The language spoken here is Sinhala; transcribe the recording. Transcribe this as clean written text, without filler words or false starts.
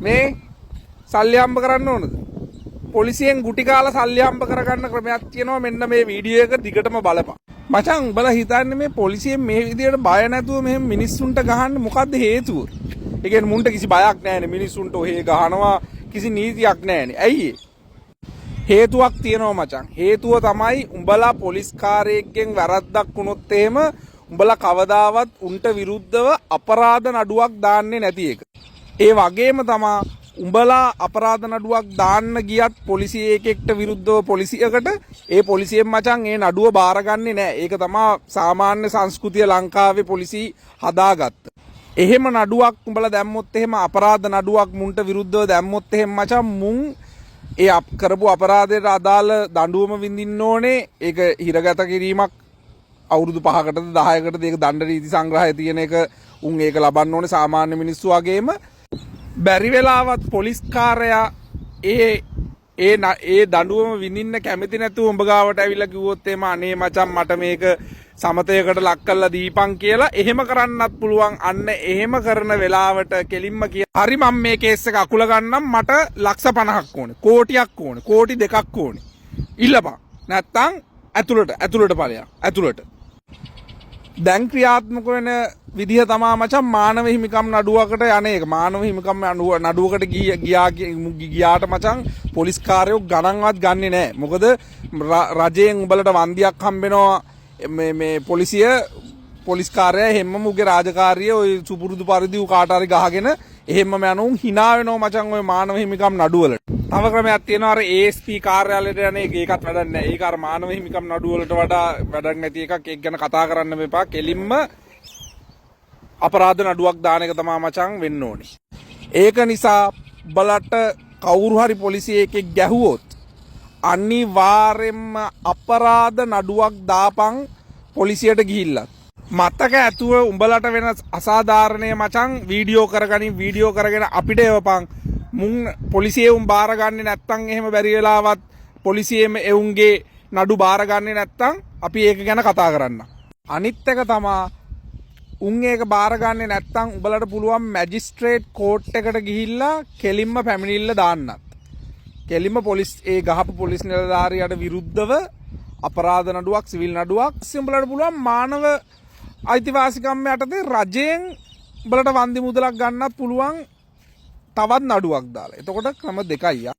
මේ සල්ලි හම්බ කරන්න ඕනද? පොලිසියෙන් ගුටි කාලා සල්ලි හම්බ කරගන්න ක්‍රමයක් තියෙනවා. මෙන්න මේ වීඩියෝ එක දිගටම බලපන්. මචං උඹලා හිතන්නේ මේ පොලිසියෙන් මේ විදියට බය නැතුව මෙහෙම මිනිස්සුන්ට ගහන්න මොකද්ද හේතුව? ඒ කියන්නේ මුන්ට කිසි බයක් නැහැනේ මිනිස්සුන්ට ඔහේ ගහනවා කිසි නීතියක් නැහැනේ. ඇයි හේතුවක් තියෙනවා මචං. හේතුව තමයි උඹලා පොලිස් කාර්යයෙන් වැරද්දක් වුණොත් එහෙම උඹලා කවදාවත් උන්ට විරුද්ධව අපරාධ නඩුවක් දාන්නේ නැති එක. ඒ වගේම තමයි උඹලා අපරාධ නඩුවක් දාන්න ගියත් පොලිසියෙක්ට විරුද්ධව පොලිසියකට ඒ පොලිසියෙන් මචං ඒ නඩුව බාරගන්නේ නැහැ. ඒක තමයි සාමාන්‍ය සංස්කෘතිය ලංකාවේ පොලිසිය හදාගත්ත. එහෙම නඩුවක් උඹලා දැම්මොත් එහෙම අපරාධ නඩුවක් මුන්ට විරුද්ධව දැම්මොත් එහෙම මචං මුන් ඒ කරපු අපරාධයට අදාළ දඬුවම විඳින්න ඕනේ. ඒක හිරගත කිරීමක් අවුරුදු 5කටද 10කටද ඒක දණ්ඩ නීති සංග්‍රහය තියෙන එක උන් ඒක ලබන්න ඕනේ සාමාන්‍ය මිනිස්සු වගේම. බැරි වෙලාවත් පොලිස් කාර්යයා ඒ දඬුවම විඳින්න කැමති නැතුව උඹ ගාවට ඇවිල්ලා කිව්වොත් එහෙම අනේ මචං මට මේක සමතයකට ලක් කරලා දීපන් කියලා එහෙම කරන්නත් පුළුවන්. අන්න එහෙම කරන වෙලාවට කෙලින්ම කිය හරි මම මේ කේස් එක අකුල ගන්නම් මට ලක්ෂ 50ක් ඕනේ කෝටියක් ඕනේ කෝටි 2ක් ඕනේ ඉල්ලපන් නැත්තම් ඇතුළට ඵලයක් ඇතුළට. දැන් ක්‍රියාත්මක වෙන විදිහ තමා මචං මානව හිමිකම් නඩුවකට යන්නේ. ඒක මානව හිමිකම් නඩුවකට ගියාට මචං පොලිස් කාර්යෝ ගණන්වත් ගන්නෙ නැහැ. මොකද රජයෙන් උඹලට වන්දියක් හම්බෙනවා මේ පොලිස් කාර්යය හැමම උගේ රාජකාරිය ඔය සුපුරුදු පරිදි කාට හරි ගහගෙන එහෙමම යනුන් hina වෙනවා මචං ඔය මානව හිමිකම් නඩුවලට. තව ක්‍රමයක් තියෙනවා අර ASP කාර්යාලයට යන එක. ඒකත් වැඩක් නැහැ. ඒක අර මානව හිමිකම් නඩුවලට වඩා වැඩක් නැති එකක්. ඒක ගැන කතා කරන්න මෙපා. කෙලින්ම අපරාධ නඩුවක් දාන එක තමයි මචං වෙන්න ඕනේ. ඒක නිසා බලට කවුරු හරි පොලිසියෙක් ගැහුවොත් අනිවාර්යෙන්ම අපරාධ නඩුවක් දාපන් පොලිසියට ගිහිල්ලා. මතක ඇතුව උඹලට වෙන අසාධාරණය මචං වීඩියෝ කරගෙන අපිට එවපන්. මුන් පොලිසියේ උන් බාරගන්නේ නැත්තම් එහෙම බැරි වෙලාවත් පොලිසියේම එවුන්ගේ නඩු බාරගන්නේ නැත්තම් අපි ඒක ගැන කතා කරන්න. අනිත් එක තමා උන් ඒක බාරගන්නේ නැත්තම් උඹලට පුළුවන් මැජිස්ට්‍රේට් කෝට් එකට ගිහිල්ලා කෙලින්ම පැමිණිල්ල දාන්නත්. කෙලින්ම පොලිස් ඒ ගහපු පොලිස් නිලධාරියට විරුද්ධව අපරාධ නඩුවක් සිවිල් නඩුවක් උඹලට පුළුවන් මානව අයිතිවාසිකම් යටතේ රජයෙන් උඹලට වන්දි මුදලක් ගන්නත් පුළුවන් තවත් නඩුවක් දාලා. එතකොට ක්‍රම දෙකයි.